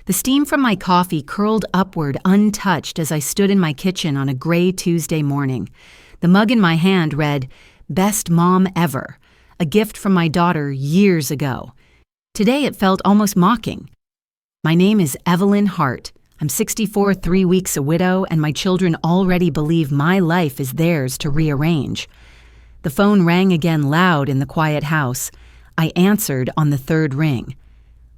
The steam from my coffee curled upward untouched as I stood in my kitchen on a gray Tuesday morning. The mug in my hand read, "Best Mom Ever," a gift from my daughter years ago. Today it felt almost mocking. My name is Evelyn Hart. I'm 64, 3 weeks a widow, and my children already believe my life is theirs to rearrange. The phone rang again loud in the quiet house. I answered on the third ring.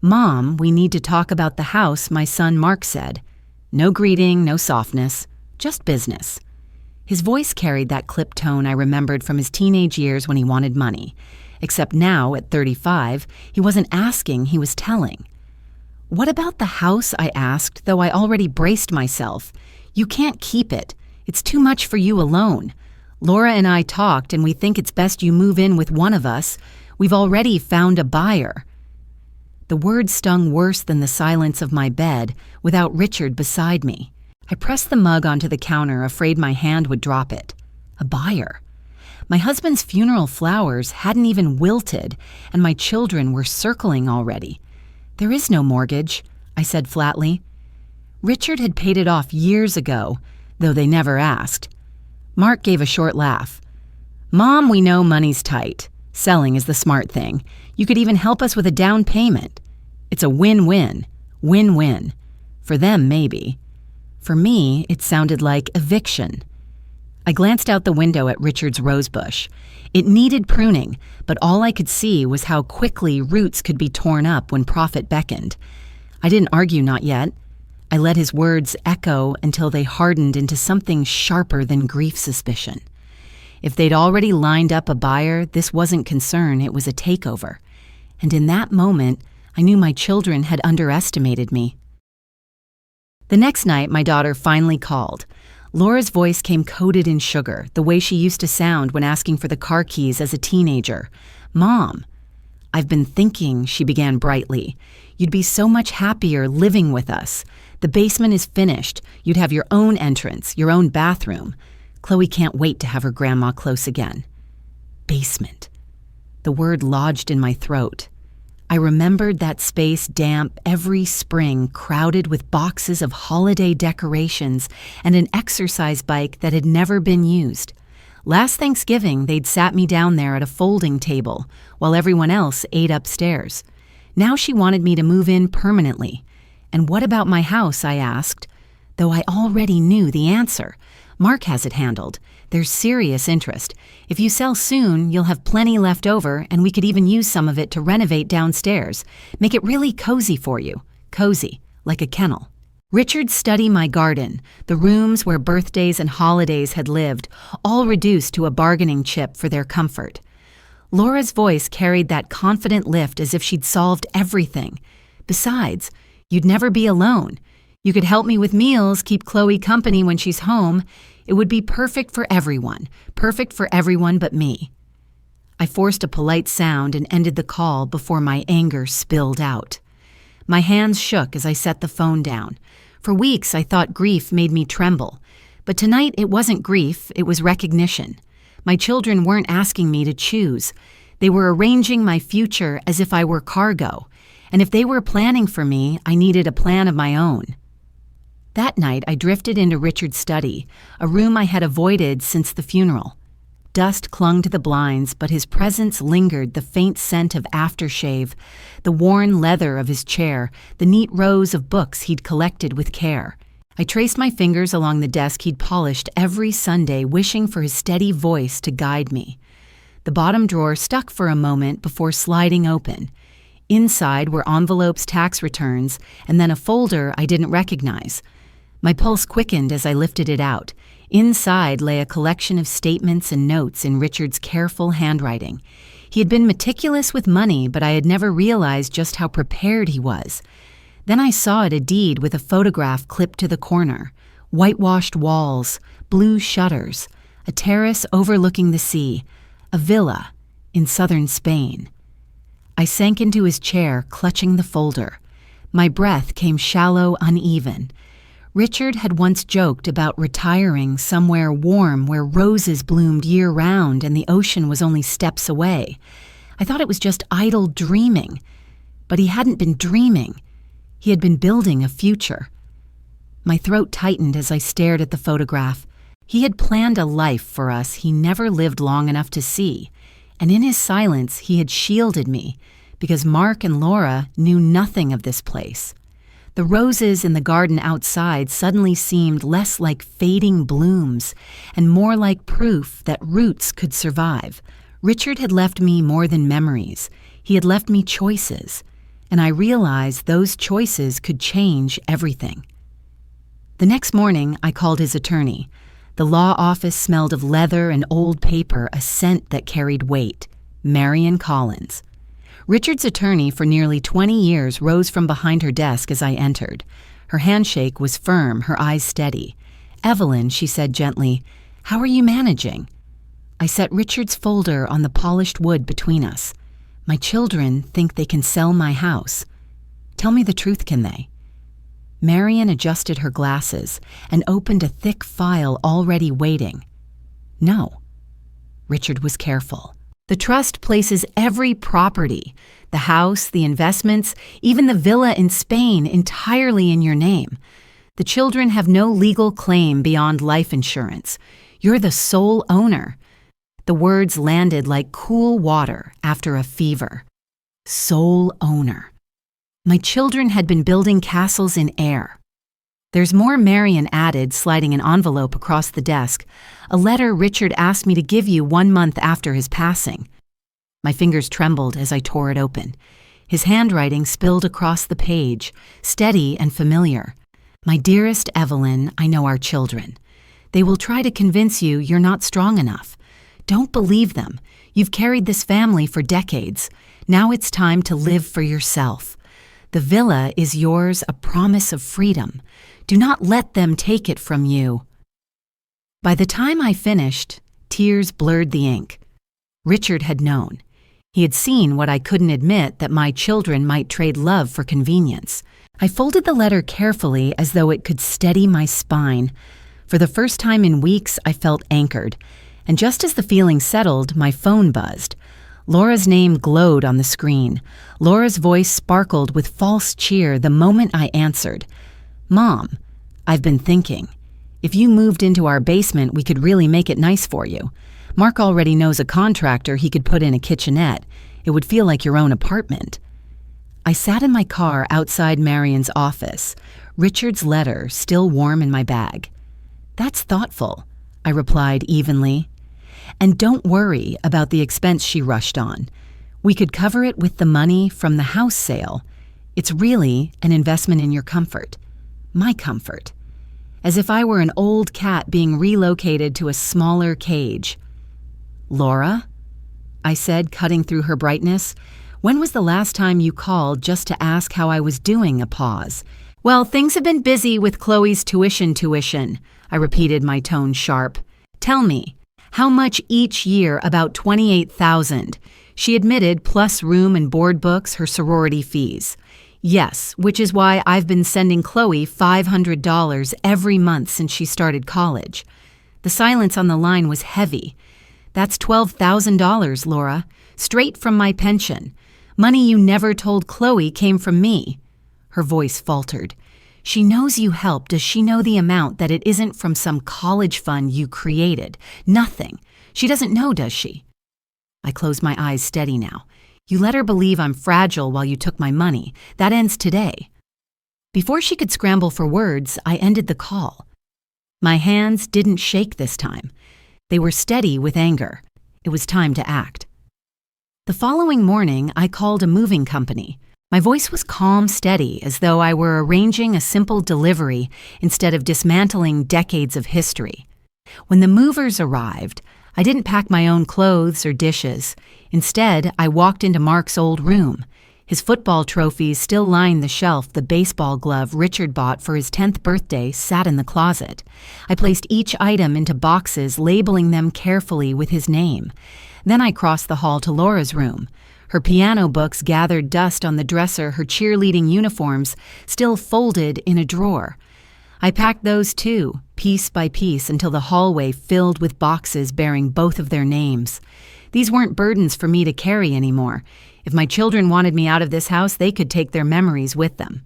"Mom, we need to talk about the house," my son Mark said. No greeting, no softness, just business. His voice carried that clipped tone I remembered from his teenage years when he wanted money. Except now, at 35, he wasn't asking, he was telling. "What about the house?" I asked, though I already braced myself. "You can't keep it. It's too much for you alone. Laura and I talked, and we think it's best you move in with one of us. We've already found a buyer." The words stung worse than the silence of my bed, without Richard beside me. I pressed the mug onto the counter, afraid my hand would drop it. A buyer. My husband's funeral flowers hadn't even wilted, and my children were circling already. "There is no mortgage," I said flatly. Richard had paid it off years ago, though they never asked. Mark gave a short laugh. "Mom, we know money's tight. Selling is the smart thing. You could even help us with a down payment. It's a win-win. Win-win. For them, maybe. For me, it sounded like eviction." I glanced out the window at Richard's rosebush. It needed pruning, but all I could see was how quickly roots could be torn up when profit beckoned. I didn't argue, not yet. I let his words echo until they hardened into something sharper than grief suspicion. If they'd already lined up a buyer, this wasn't concern, it was a takeover. And in that moment, I knew my children had underestimated me. The next night, my daughter finally called. Laura's voice came coated in sugar, the way she used to sound when asking for the car keys as a teenager. "Mom." "I've been thinking," she began brightly. "You'd be so much happier living with us. The basement is finished. You'd have your own entrance, your own bathroom. Chloe can't wait to have her grandma close again." Basement. The word lodged in my throat. I remembered that space damp every spring, crowded with boxes of holiday decorations and an exercise bike that had never been used. Last Thanksgiving, they'd sat me down there at a folding table while everyone else ate upstairs. Now she wanted me to move in permanently. "And what about my house?" I asked, though I already knew the answer. "Mark has it handled. There's serious interest. If you sell soon, you'll have plenty left over, and we could even use some of it to renovate downstairs. Make it really cozy for you. Cozy, like a kennel." Richard studied my garden, the rooms where birthdays and holidays had lived, all reduced to a bargaining chip for their comfort. Laura's voice carried that confident lift as if she'd solved everything. "Besides, you'd never be alone. You could help me with meals, keep Chloe company when she's home. It would be perfect for everyone but me." I forced a polite sound and ended the call before my anger spilled out. My hands shook as I set the phone down. For weeks, I thought grief made me tremble. But tonight, it wasn't grief, it was recognition. My children weren't asking me to choose. They were arranging my future as if I were cargo. And if they were planning for me, I needed a plan of my own. That night, I drifted into Richard's study, a room I had avoided since the funeral. Dust clung to the blinds, but his presence lingered, the faint scent of aftershave, the worn leather of his chair, the neat rows of books he'd collected with care. I traced my fingers along the desk he'd polished every Sunday, wishing for his steady voice to guide me. The bottom drawer stuck for a moment before sliding open. Inside were envelopes, tax returns, and then a folder I didn't recognize. My pulse quickened as I lifted it out. Inside lay a collection of statements and notes in Richard's careful handwriting. He had been meticulous with money, but I had never realized just how prepared he was. Then I saw it a deed with a photograph clipped to the corner. Whitewashed walls, blue shutters, a terrace overlooking the sea, a villa in southern Spain. I sank into his chair, clutching the folder. My breath came shallow, uneven. Richard had once joked about retiring somewhere warm where roses bloomed year-round and the ocean was only steps away. I thought it was just idle dreaming. But he hadn't been dreaming. He had been building a future. My throat tightened as I stared at the photograph. He had planned a life for us he never lived long enough to see, and in his silence he had shielded me because Mark and Laura knew nothing of this place. The roses in the garden outside suddenly seemed less like fading blooms and more like proof that roots could survive. Richard had left me more than memories. He had left me choices, and I realized those choices could change everything. The next morning, I called his attorney. The law office smelled of leather and old paper, a scent that carried weight. Marion Collins. Richard's attorney for nearly 20 years rose from behind her desk as I entered. Her handshake was firm, her eyes steady. "Evelyn," she said gently, "how are you managing?" I set Richard's folder on the polished wood between us. "My children think they can sell my house. Tell me the truth, can they?" Marion adjusted her glasses and opened a thick file already waiting. "No." Richard was careful. "The trust places every property, the house, the investments, even the villa in Spain, entirely in your name. The children have no legal claim beyond life insurance. You're the sole owner." The words landed like cool water after a fever. Sole owner. My children had been building castles in air. "There's more," Marion added, sliding an envelope across the desk. "A letter Richard asked me to give you 1 month after his passing." My fingers trembled as I tore it open. His handwriting spilled across the page, steady and familiar. "My dearest Evelyn, I know our children. They will try to convince you you're not strong enough. Don't believe them. You've carried this family for decades. Now it's time to live for yourself. The villa is yours, a promise of freedom. Do not let them take it from you." By the time I finished, tears blurred the ink. Richard had known. He had seen what I couldn't admit, that my children might trade love for convenience. I folded the letter carefully as though it could steady my spine. For the first time in weeks, I felt anchored. And just as the feeling settled, my phone buzzed. Laura's name glowed on the screen. Laura's voice sparkled with false cheer the moment I answered. "Mom, I've been thinking. If you moved into our basement, we could really make it nice for you. Mark already knows a contractor he could put in a kitchenette. It would feel like your own apartment." I sat in my car outside Marion's office, Richard's letter still warm in my bag. "That's thoughtful," I replied evenly. "And don't worry about the expense," she rushed on. "We could cover it with the money from the house sale. It's really an investment in your comfort. My comfort. As if I were an old cat being relocated to a smaller cage." "Laura?" I said, cutting through her brightness. "When was the last time you called just to ask how I was doing?" A pause. "Well, things have been busy with Chloe's tuition, I repeated, my tone sharp. "Tell me, how much each year?" "About $28,000. She admitted, plus room and board books, her sorority fees. "Yes, which is why I've been sending Chloe $500 every month since she started college." The silence on the line was heavy. "That's $12,000, Laura, straight from my pension. Money you never told Chloe came from me." Her voice faltered. "She knows you help. Does she know the amount, that it isn't from some college fund you created? Nothing. She doesn't know, does she?" I closed my eyes steady now. "You let her believe I'm fragile while you took my money. That ends today." Before she could scramble for words, I ended the call. My hands didn't shake this time. They were steady with anger. It was time to act. The following morning, I called a moving company. My voice was calm, steady, as though I were arranging a simple delivery instead of dismantling decades of history. When the movers arrived, I didn't pack my own clothes or dishes. Instead, I walked into Mark's old room. His football trophies still lined the shelf. The baseball glove Richard bought for his 10th birthday sat in the closet. I placed each item into boxes, labeling them carefully with his name. Then I crossed the hall to Laura's room. Her piano books gathered dust on the dresser, her cheerleading uniforms still folded in a drawer. I packed those too, piece by piece, until the hallway filled with boxes bearing both of their names. These weren't burdens for me to carry anymore. If my children wanted me out of this house, they could take their memories with them.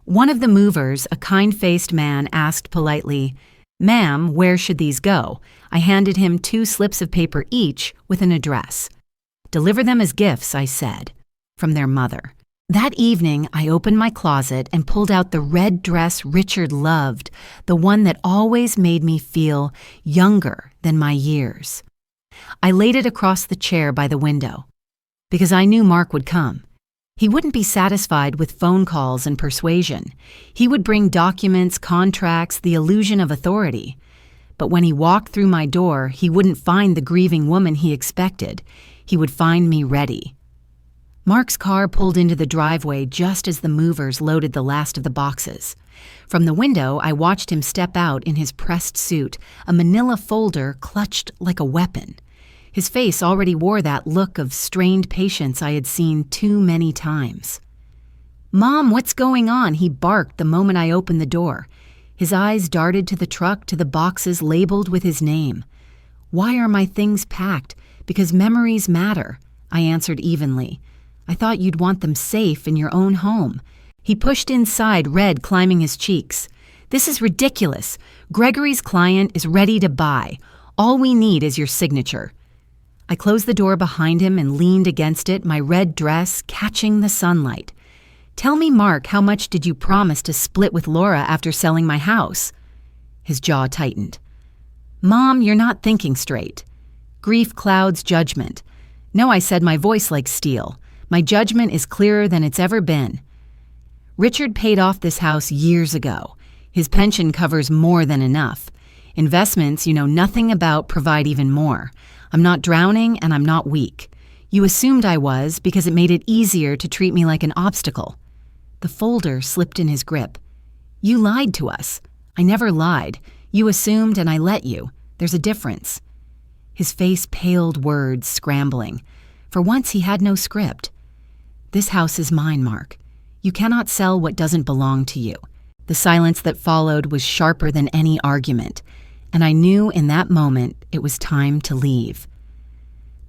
One of the movers, a kind-faced man, asked politely, "Ma'am, where should these go?" I handed him 2 slips of paper each with an address. "Deliver them as gifts," I said, from their mother. That evening, I opened my closet and pulled out the red dress Richard loved, the one that always made me feel younger than my years. I laid it across the chair by the window, because I knew Mark would come. He wouldn't be satisfied with phone calls and persuasion. He would bring documents, contracts, the illusion of authority. But when he walked through my door, he wouldn't find the grieving woman he expected. He would find me ready. Mark's car pulled into the driveway just as the movers loaded the last of the boxes. From the window, I watched him step out in his pressed suit, a manila folder clutched like a weapon. His face already wore that look of strained patience I had seen too many times. "Mom, what's going on?" he barked the moment I opened the door. His eyes darted to the truck, to the boxes labeled with his name. "Why are my things packed?" "Because memories matter," I answered evenly. "I thought you'd want them safe in your own home." He pushed inside, red climbing his cheeks. "This is ridiculous. Gregory's client is ready to buy. All we need is your signature." I closed the door behind him and leaned against it, my red dress catching the sunlight. "Tell me, Mark, how much did you promise to split with Laura after selling my house?" His jaw tightened. "Mom, you're not thinking straight. Grief clouds judgment." "No," I said, my voice like steel. "My judgment is clearer than it's ever been. Richard paid off this house years ago. His pension covers more than enough. Investments you know nothing about provide even more. I'm not drowning and I'm not weak. You assumed I was because it made it easier to treat me like an obstacle." The folder slipped in his grip. "You lied to us." "I never lied. You assumed and I let you. There's a difference." His face paled, words scrambling. For once he had no script. "This house is mine, Mark. You cannot sell what doesn't belong to you." The silence that followed was sharper than any argument, and I knew in that moment it was time to leave.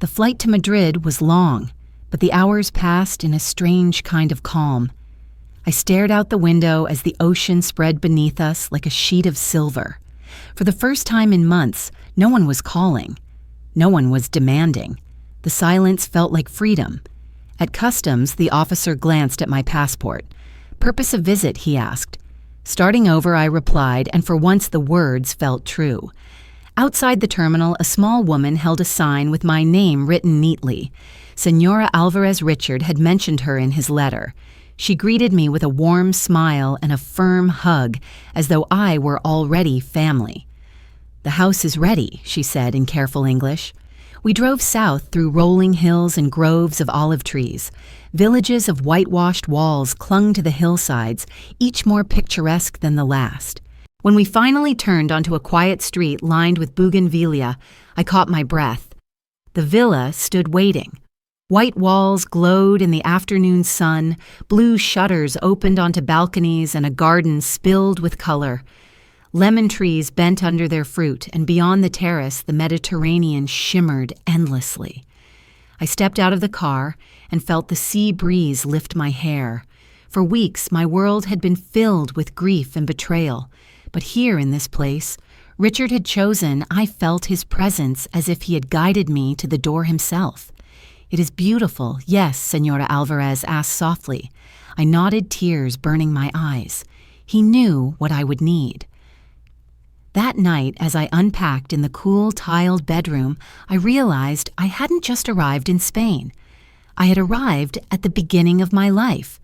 The flight to Madrid was long, but the hours passed in a strange kind of calm. I stared out the window as the ocean spread beneath us like a sheet of silver. For the first time in months, no one was calling. No one was demanding. The silence felt like freedom. At customs, the officer glanced at my passport. "Purpose of visit?" he asked. Starting over, I replied, and for once the words felt true. Outside the terminal, a small woman held a sign with my name written neatly. Senora Alvarez Richard had mentioned her in his letter. She greeted me with a warm smile and a firm hug, as though I were already family. "The house is ready," she said in careful English. We drove south through rolling hills and groves of olive trees. Villages of whitewashed walls clung to the hillsides, each more picturesque than the last. When we finally turned onto a quiet street lined with bougainvillea, I caught my breath. The villa stood waiting. White walls glowed in the afternoon sun, blue shutters opened onto balconies, and a garden spilled with color. Lemon trees bent under their fruit, and beyond the terrace, the Mediterranean shimmered endlessly. I stepped out of the car and felt the sea breeze lift my hair. For weeks, my world had been filled with grief and betrayal. But here in this place, Richard had chosen, I felt his presence as if he had guided me to the door himself. "It is beautiful, yes," Senora Alvarez asked softly. I nodded, tears burning my eyes. He knew what I would need. That night, as I unpacked in the cool, tiled bedroom, I realized I hadn't just arrived in Spain. I had arrived at the beginning of my life.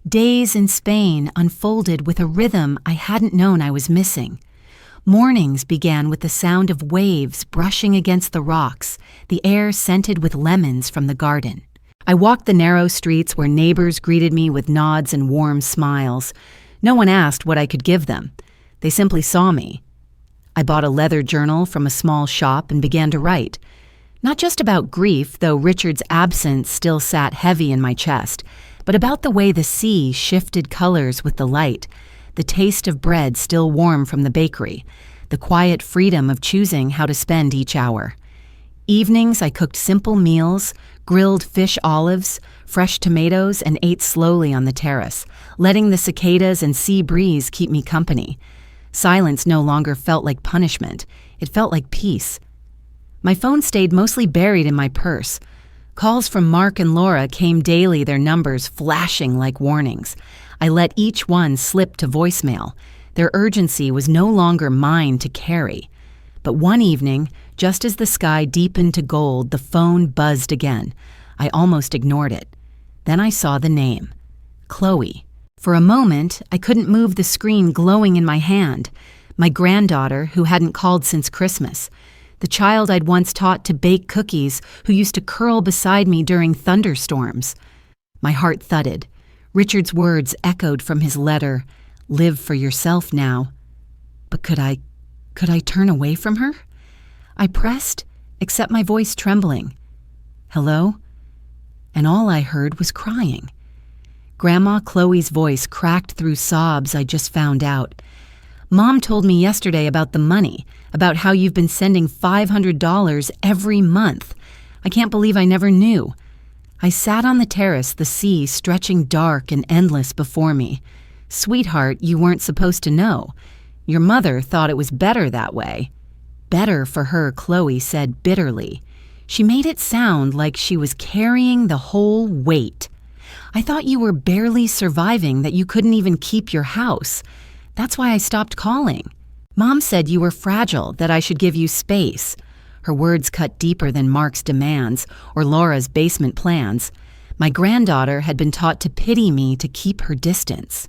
Days in Spain unfolded with a rhythm I hadn't known I was missing. Mornings began with the sound of waves brushing against the rocks, the air scented with lemons from the garden. I walked the narrow streets where neighbors greeted me with nods and warm smiles. No one asked what I could give them. They simply saw me. I bought a leather journal from a small shop and began to write. Not just about grief, though Richard's absence still sat heavy in my chest, but about the way the sea shifted colors with the light, the taste of bread still warm from the bakery, the quiet freedom of choosing how to spend each hour. Evenings, I cooked simple meals, grilled fish olives, fresh tomatoes, and ate slowly on the terrace, letting the cicadas and sea breeze keep me company. Silence no longer felt like punishment. It felt like peace. My phone stayed mostly buried in my purse. Calls from Mark and Laura came daily, their numbers flashing like warnings. I let each one slip to voicemail. Their urgency was no longer mine to carry. But one evening, just as the sky deepened to gold, the phone buzzed again. I almost ignored it. Then I saw the name. Chloe. For a moment, I couldn't move the screen glowing in my hand. My granddaughter, who hadn't called since Christmas. The child I'd once taught to bake cookies, who used to curl beside me during thunderstorms. My heart thudded. Richard's words echoed from his letter, "Live for yourself now." But could I turn away from her? I pressed, except my voice trembling. "Hello?" And all I heard was crying. Grandma Chloe's voice cracked through sobs I just found out. "Mom told me yesterday about the money, about how you've been sending $500 every month. I can't believe I never knew." I sat on the terrace, the sea stretching dark and endless before me. "Sweetheart, you weren't supposed to know. Your mother thought it was better that way." "Better for her," Chloe said bitterly. She made it sound like she was carrying the whole weight. "I thought you were barely surviving, that you couldn't even keep your house. That's why I stopped calling. Mom said you were fragile, that I should give you space." Her words cut deeper than Mark's demands or Laura's basement plans. My granddaughter had been taught to pity me to keep her distance.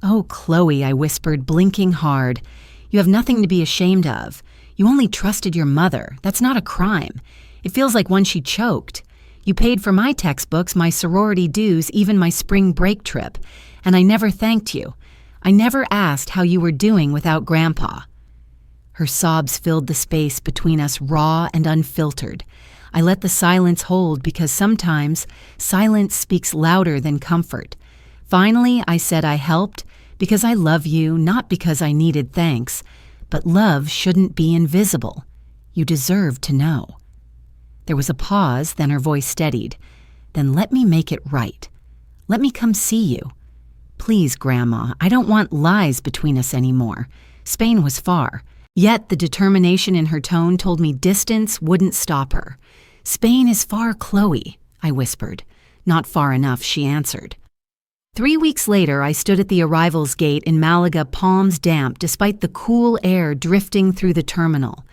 "Oh, Chloe," I whispered, blinking hard. "You have nothing to be ashamed of. You only trusted your mother. That's not a crime. It feels like one she choked. You paid for my textbooks, my sorority dues, even my spring break trip. And I never thanked you. I never asked how you were doing without Grandpa." Her sobs filled the space between us, raw and unfiltered. I let the silence hold because sometimes silence speaks louder than comfort. Finally, I said I helped because I love you, not because I needed thanks. But love shouldn't be invisible. You deserve to know. There was a pause, then her voice steadied. "Then let me make it right. Let me come see you. Please, Grandma, I don't want lies between us anymore." Spain was far. Yet the determination in her tone told me distance wouldn't stop her. "Spain is far, Chloe," I whispered. "Not far enough," she answered. 3 weeks later, I stood at the arrivals gate in Malaga, palms damp despite the cool air drifting through the terminal.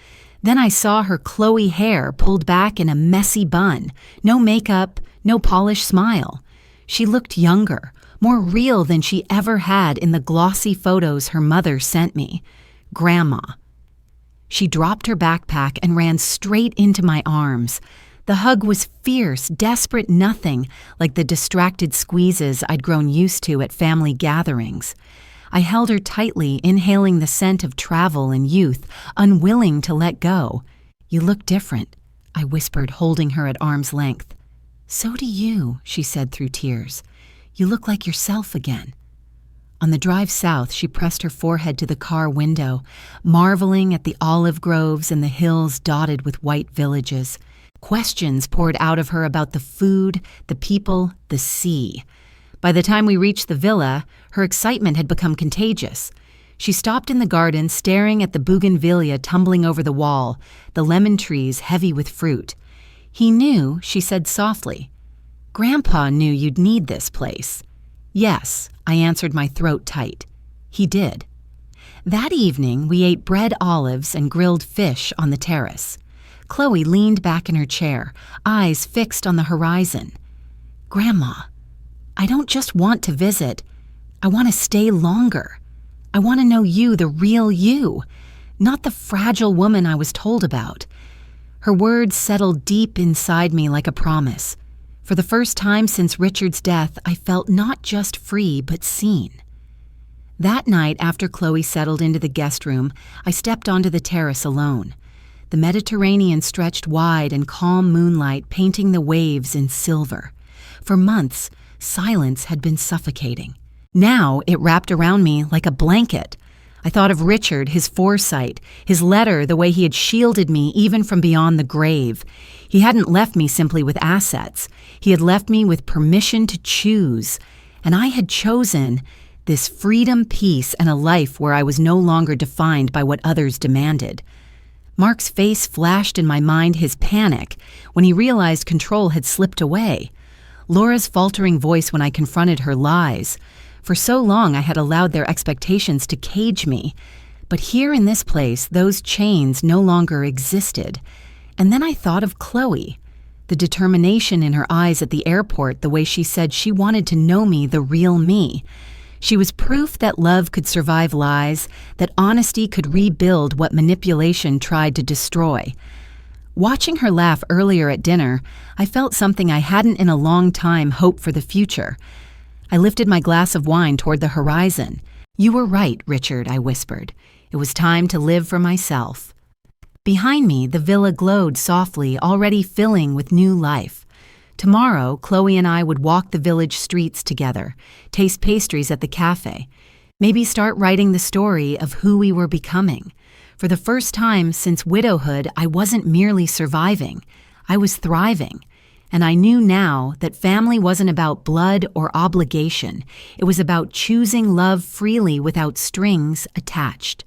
Then I saw her Chloe hair pulled back in a messy bun, no makeup, no polished smile. She looked younger, more real than she ever had in the glossy photos her mother sent me. Grandma. She dropped her backpack and ran straight into my arms. The hug was fierce, desperate nothing like the distracted squeezes I'd grown used to at family gatherings. I held her tightly, inhaling the scent of travel and youth, unwilling to let go. "You look different," I whispered, holding her at arm's length. "So do you," she said through tears. "You look like yourself again." On the drive south, she pressed her forehead to the car window, marveling at the olive groves and the hills dotted with white villages. Questions poured out of her about the food, the people, the sea. By the time we reached the villa, her excitement had become contagious. She stopped in the garden, staring at the bougainvillea tumbling over the wall, the lemon trees heavy with fruit. "He knew," she said softly. "Grandpa knew you'd need this place." "Yes," I answered, my throat tight. "He did." That evening, we ate bread olives and grilled fish on the terrace. Chloe leaned back in her chair, eyes fixed on the horizon. "Grandma, I don't just want to visit. I want to stay longer. I want to know you, the real you, not the fragile woman I was told about." Her words settled deep inside me like a promise. For the first time since Richard's death, I felt not just free, but seen. That night, after Chloe settled into the guest room, I stepped onto the terrace alone. The Mediterranean stretched wide in calm moonlight, painting the waves in silver. For months, silence had been suffocating. Now it wrapped around me like a blanket. I thought of Richard, his foresight, his letter, the way he had shielded me even from beyond the grave. He hadn't left me simply with assets. He had left me with permission to choose. And I had chosen this freedom, peace, and a life where I was no longer defined by what others demanded. Mark's face flashed in my mind his panic when he realized control had slipped away. Laura's faltering voice when I confronted her lies. For so long I had allowed their expectations to cage me. But here in this place, those chains no longer existed. And then I thought of Chloe. The determination in her eyes at the airport, the way she said she wanted to know me, the real me. She was proof that love could survive lies, that honesty could rebuild what manipulation tried to destroy. Watching her laugh earlier at dinner, I felt something I hadn't in a long time hoped for the future. I lifted my glass of wine toward the horizon. "You were right, Richard," I whispered. It was time to live for myself. Behind me, the villa glowed softly, already filling with new life. Tomorrow, Chloe and I would walk the village streets together, taste pastries at the cafe, maybe start writing the story of who we were becoming. For the first time since widowhood, I wasn't merely surviving. I was thriving. And I knew now that family wasn't about blood or obligation. It was about choosing love freely without strings attached.